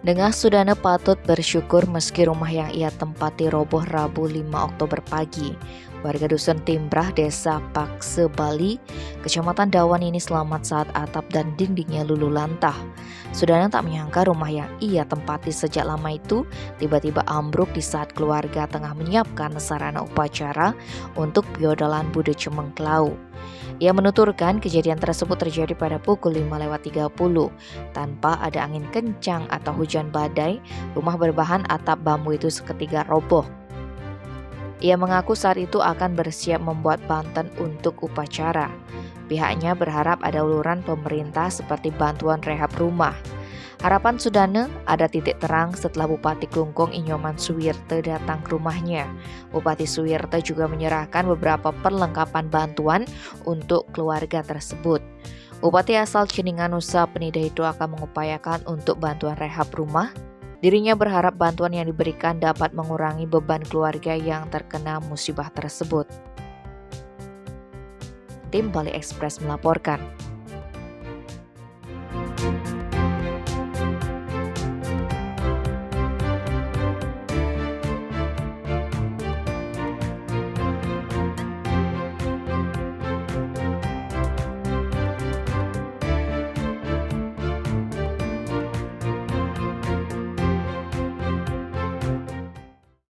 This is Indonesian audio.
Dengah Sudana patut bersyukur meski rumah yang ia tempati roboh Rabu 5 Oktober pagi. Warga Dusun Timbrah, Desa Pakse, Bali, Kecamatan Dawan ini selamat saat atap dan dindingnya luluh lantah. Sudana tak menyangka rumah yang ia tempati sejak lama itu tiba-tiba ambruk di saat keluarga tengah menyiapkan sarana upacara untuk Biodalan Bude Cemengklau. Ia menuturkan kejadian tersebut terjadi pada pukul 5:30. Tanpa ada angin kencang atau hujan badai, rumah berbahan atap bambu itu seketika roboh. Ia mengaku saat itu akan bersiap membuat banten untuk upacara. Pihaknya berharap ada uluran pemerintah seperti bantuan rehab rumah. Harapan Sudana ada titik terang setelah Bupati Klungkung Inyoman Suwirte datang ke rumahnya. Bupati Suwirte juga menyerahkan beberapa perlengkapan bantuan untuk keluarga tersebut. Bupati asal Ceningan Nusa Penida itu akan mengupayakan untuk bantuan rehab rumah. Dirinya berharap bantuan yang diberikan dapat mengurangi beban keluarga yang terkena musibah tersebut. Tim Bali Express melaporkan.